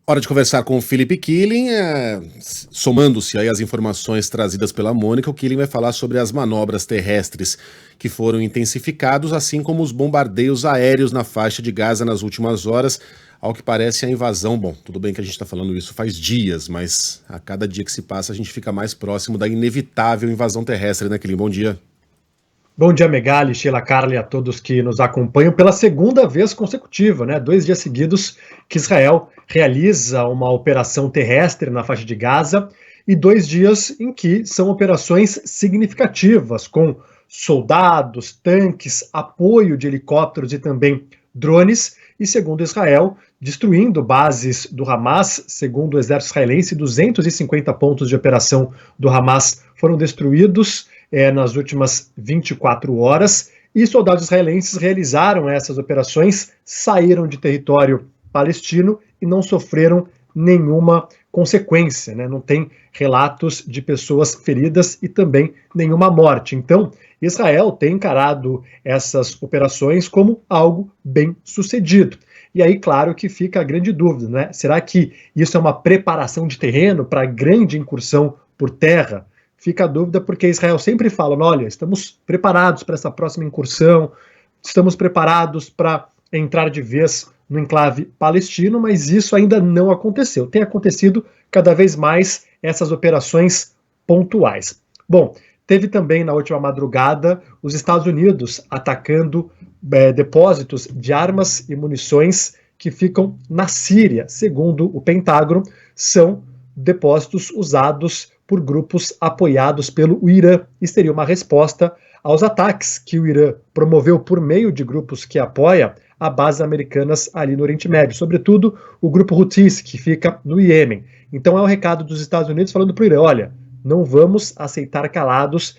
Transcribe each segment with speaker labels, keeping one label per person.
Speaker 1: Hora de conversar com o Felipe Killing, somando-se aí as informações trazidas pela Mônica, o Killing vai falar sobre as manobras terrestres que foram intensificados, assim como os bombardeios aéreos na faixa de Gaza nas últimas horas. Ao que parece, a invasão, bom, tudo bem que a gente está falando isso faz dias, mas a cada dia que se passa a gente fica mais próximo da inevitável invasão terrestre, né, Killing? Bom dia.
Speaker 2: Bom dia, Megali, Sheila, Carla e a todos que nos acompanham pela segunda vez consecutiva, né? 2 dias seguidos que Israel realiza uma operação terrestre na faixa de Gaza e 2 dias em que são operações significativas, com soldados, tanques, apoio de helicópteros e também drones, e segundo Israel, destruindo bases do Hamas. Segundo o exército israelense, 250 pontos de operação do Hamas foram destruídos nas últimas 24 horas, e soldados israelenses realizaram essas operações, saíram de território palestino e não sofreram nenhuma consequência, né? Não tem relatos de pessoas feridas e também nenhuma morte. Então, Israel tem encarado essas operações como algo bem sucedido. E aí, claro que fica a grande dúvida, né? Será que isso é uma preparação de terreno para a grande incursão por terra? Fica a dúvida porque Israel sempre fala, olha, estamos preparados para essa próxima incursão, estamos preparados para entrar de vez no enclave palestino, mas isso ainda não aconteceu. Tem acontecido cada vez mais essas operações pontuais. Bom, teve também na última madrugada os Estados Unidos atacando depósitos de armas e munições que ficam na Síria. Segundo o Pentágono, são depósitos usados por grupos apoiados pelo Irã. Isso seria uma resposta aos ataques que o Irã promoveu por meio de grupos que apoia a bases americanas ali no Oriente Médio, sobretudo o grupo Houthis, que fica no Iêmen. Então é um recado dos Estados Unidos falando para o Irã, olha, não vamos aceitar calados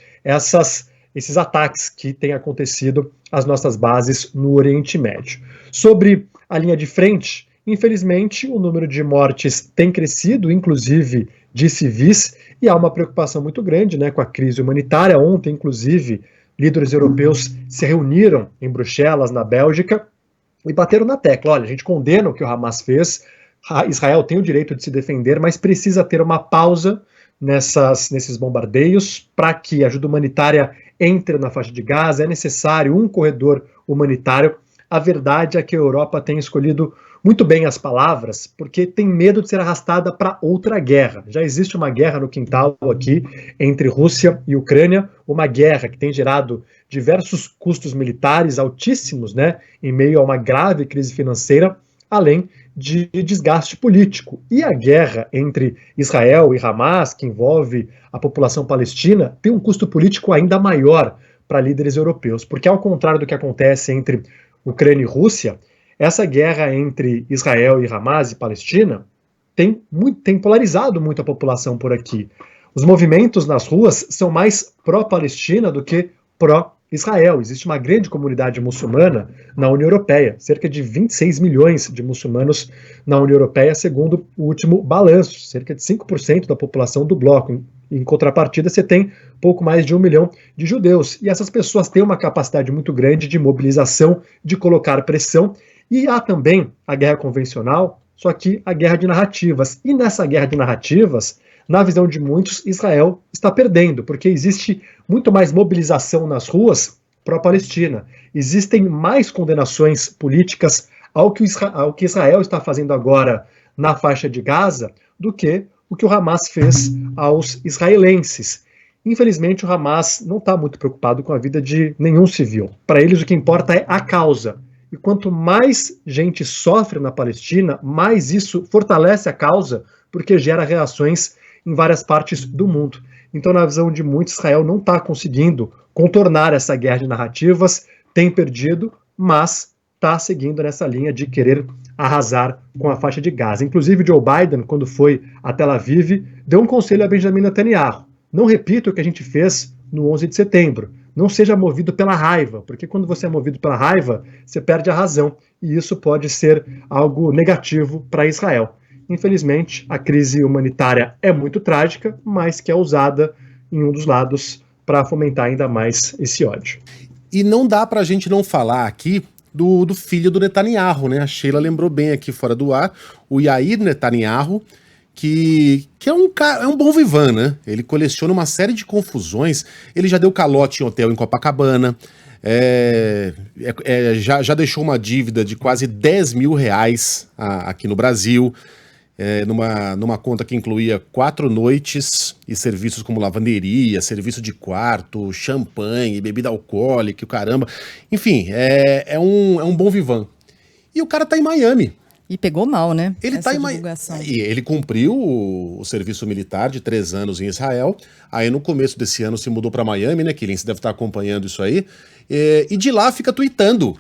Speaker 2: esses ataques que têm acontecido às nossas bases no Oriente Médio. Sobre a linha de frente, infelizmente, o número de mortes tem crescido, inclusive de civis, e há uma preocupação muito grande, né, com a crise humanitária. Ontem, inclusive, líderes europeus se reuniram em Bruxelas, na Bélgica, e bateram na tecla. Olha, a gente condena o que o Hamas fez, Israel tem o direito de se defender, mas precisa ter uma pausa nesses bombardeios para que a ajuda humanitária entre na faixa de Gaza. É necessário um corredor humanitário. A verdade é que a Europa tem escolhido muito bem as palavras, porque tem medo de ser arrastada para outra guerra. Já existe uma guerra no quintal aqui entre Rússia e Ucrânia, uma guerra que tem gerado diversos custos militares altíssimos, né, em meio a uma grave crise financeira, além de desgaste político. E a guerra entre Israel e Hamas, que envolve a população palestina, tem um custo político ainda maior para líderes europeus, porque ao contrário do que acontece entre Ucrânia e Rússia, essa guerra entre Israel e Hamas e Palestina tem polarizado muito a população por aqui. Os movimentos nas ruas são mais pró-Palestina do que pró-Israel. Existe uma grande comunidade muçulmana na União Europeia, cerca de 26 milhões de muçulmanos na União Europeia, segundo o último balanço, cerca de 5% da população do bloco. Em contrapartida, você tem pouco mais de 1 milhão de judeus. E essas pessoas têm uma capacidade muito grande de mobilização, de colocar pressão. E há também a guerra convencional, só que a guerra de narrativas. E nessa guerra de narrativas, na visão de muitos, Israel está perdendo, porque existe muito mais mobilização nas ruas pró-Palestina. Existem mais condenações políticas ao que Israel está fazendo agora na faixa de Gaza do que o que o Hamas fez aos israelenses. Infelizmente, o Hamas não está muito preocupado com a vida de nenhum civil. Para eles, o que importa é a causa. E quanto mais gente sofre na Palestina, mais isso fortalece a causa, porque gera reações em várias partes do mundo. Então, na visão de muitos, Israel não está conseguindo contornar essa guerra de narrativas, tem perdido, mas está seguindo nessa linha de querer arrasar com a faixa de Gaza. Inclusive, Joe Biden, quando foi a Tel Aviv, deu um conselho a Benjamin Netanyahu. Não repita o que a gente fez no 11 de setembro. Não seja movido pela raiva, porque quando você é movido pela raiva, você perde a razão. E isso pode ser algo negativo para Israel. Infelizmente, a crise humanitária é muito trágica, mas que é usada em um dos lados para fomentar ainda mais esse ódio.
Speaker 1: E não dá para a gente não falar aqui do filho do Netanyahu, né? A Sheila lembrou bem aqui fora do ar, o Yair Netanyahu, que é um bom vivan, né? Ele coleciona uma série de confusões, ele já deu calote em hotel em Copacabana, já deixou uma dívida de quase 10 mil reais aqui no Brasil, numa conta que incluía 4 noites e serviços como lavanderia, serviço de quarto, champanhe, bebida alcoólica, o caramba. Enfim, é um bom vivan. E o cara tá em Miami.
Speaker 3: E pegou mal, né?
Speaker 1: Ele tá em Miami. E ele cumpriu o serviço militar de 3 anos em Israel. Aí no começo desse ano se mudou para Miami, né, Kilin? Você deve estar acompanhando isso aí. E de lá fica tweetando,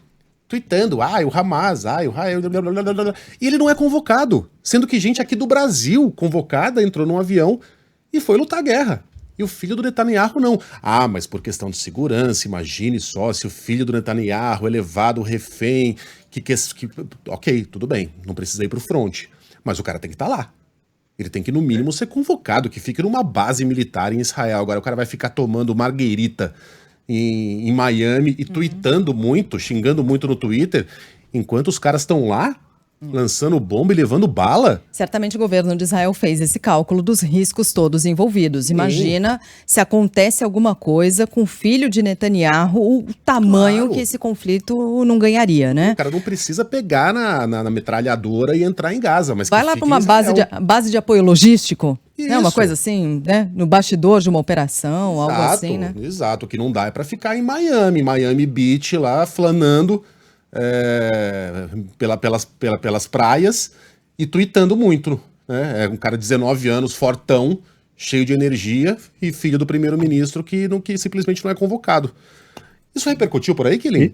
Speaker 1: o Hamas, o Israel, blá, blá, blá, blá. E ele não é convocado, sendo que gente aqui do Brasil convocada entrou num avião e foi lutar a guerra. E o filho do Netanyahu não. Mas por questão de segurança, imagine só, se o filho do Netanyahu é levado refém, ok, tudo bem, não precisa ir pro fronte, mas o cara tem que estar lá. Ele tem que, no mínimo, ser convocado, que fique numa base militar em Israel. Agora o cara vai ficar tomando marguerita em Miami e tweetando muito, xingando muito no Twitter, enquanto os caras estão lá, lançando bomba e levando bala.
Speaker 3: Certamente o governo de Israel fez esse cálculo dos riscos todos envolvidos. Imagina se acontece alguma coisa com o filho de Netanyahu, o tamanho que esse conflito não ganharia, né?
Speaker 1: O cara não precisa pegar na metralhadora e entrar em Gaza, mas
Speaker 3: vai lá para uma base de apoio logístico.
Speaker 1: Isso.
Speaker 3: Né? Uma coisa assim, né? No bastidor de uma operação, algo assim, né?
Speaker 1: Exato, o que não dá é para ficar em Miami Beach lá, flanando pelas praias e tweetando muito, né? É um cara de 19 anos, fortão, cheio de energia e filho do primeiro-ministro que simplesmente não é convocado. Isso repercutiu por aí, Kilin?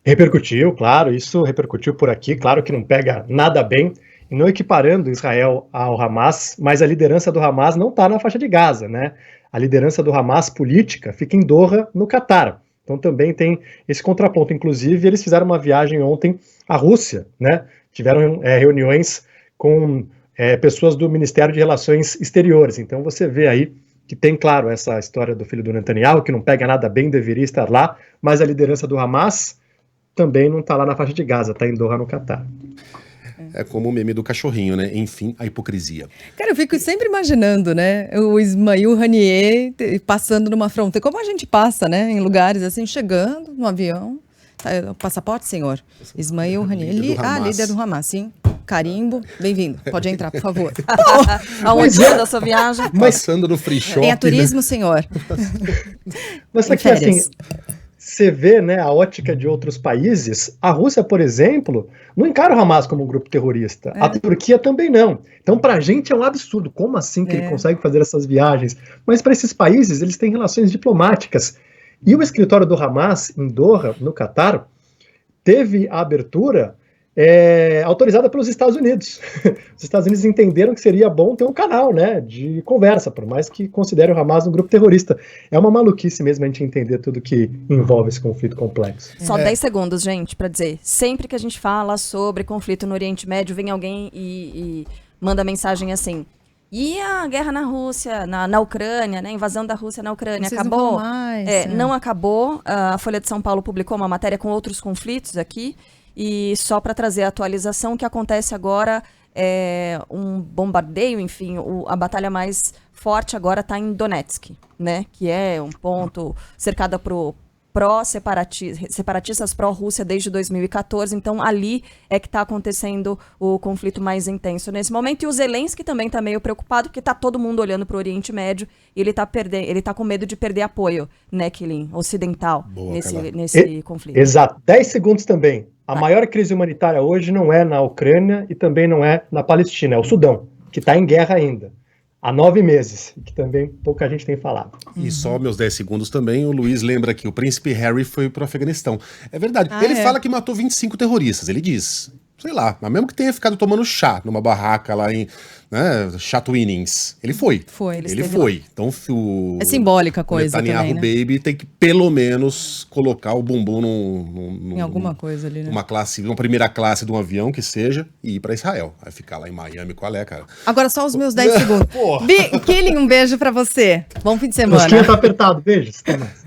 Speaker 2: Repercutiu, claro, isso repercutiu por aqui, claro que não pega nada bem, e não equiparando Israel ao Hamas, mas a liderança do Hamas não está na faixa de Gaza, né? A liderança do Hamas política fica em Doha, no Catar. Então também tem esse contraponto. Inclusive, eles fizeram uma viagem ontem à Rússia, né? Tiveram reuniões com pessoas do Ministério de Relações Exteriores. Então você vê aí que tem, claro, essa história do filho do Netanyahu, que não pega nada bem, deveria estar lá, mas a liderança do Hamas também não está lá na faixa de Gaza, está em Doha, no Catar.
Speaker 1: É como o meme do cachorrinho, né? Enfim, a hipocrisia.
Speaker 3: Cara, eu fico sempre imaginando, né? O Ismail Haniyeh passando numa fronteira, como a gente passa, né? Em lugares assim, chegando no avião. O passaporte, senhor? Ismail Haniyeh, líder do Hamas, sim. Carimbo, bem-vindo. Pode entrar, por favor. Aonde da sua viagem?
Speaker 1: Passando no free shop.
Speaker 3: É turismo, senhor.
Speaker 2: Mas aqui, assim, você vê, né, a ótica de outros países. A Rússia, por exemplo, não encara o Hamas como um grupo terrorista. A Turquia também não. Então, pra gente é um absurdo. Como assim que ele consegue fazer essas viagens? Mas para esses países, eles têm relações diplomáticas. E o escritório do Hamas, em Doha, no Catar, teve a abertura autorizada pelos Estados Unidos. Os Estados Unidos entenderam que seria bom ter um canal, né, de conversa, por mais que considerem o Hamas um grupo terrorista. É uma maluquice mesmo a gente entender tudo que envolve esse conflito complexo.
Speaker 4: Só 10 segundos, gente, para dizer. Sempre que a gente fala sobre conflito no Oriente Médio, vem alguém e manda mensagem assim: e a guerra na Rússia, na Ucrânia, né? A invasão da Rússia na Ucrânia,
Speaker 3: vocês
Speaker 4: acabou?
Speaker 3: Não, mais,
Speaker 4: não acabou. A Folha de São Paulo publicou uma matéria com outros conflitos aqui. E só para trazer a atualização, o que acontece agora é um bombardeio, enfim, a batalha mais forte agora está em Donetsk, né? Que é um ponto cercado por separatistas pró-Rússia desde 2014, então ali é que está acontecendo o conflito mais intenso nesse momento, e o Zelensky também está meio preocupado, porque está todo mundo olhando para o Oriente Médio, e ele tá com medo de perder apoio, né, Kilin, ocidental, nesse conflito.
Speaker 2: Exato, 10 segundos também. A maior crise humanitária hoje não é na Ucrânia e também não é na Palestina, é o Sudão, que está em guerra ainda. Há 9 meses, que também pouca gente tem falado.
Speaker 1: E só meus 10 segundos também, o Luiz lembra que o príncipe Harry foi pro Afeganistão. É verdade, ele fala que matou 25 terroristas, ele diz, sei lá, mas mesmo que tenha ficado tomando chá numa barraca lá em chá Twinnings, ele foi. Ele foi. Então
Speaker 3: é simbólica a coisa
Speaker 1: Netanyahu
Speaker 3: também, né?
Speaker 1: Baby tem que pelo menos colocar o bumbum
Speaker 3: em alguma coisa ali, né?
Speaker 1: Uma primeira classe de um avião que seja e ir pra Israel. Vai ficar lá em Miami, qual é, cara?
Speaker 3: Agora só os meus 10 segundos. Killing, um beijo pra você. Bom fim de semana.
Speaker 2: O tá apertado, beijos. Até mais.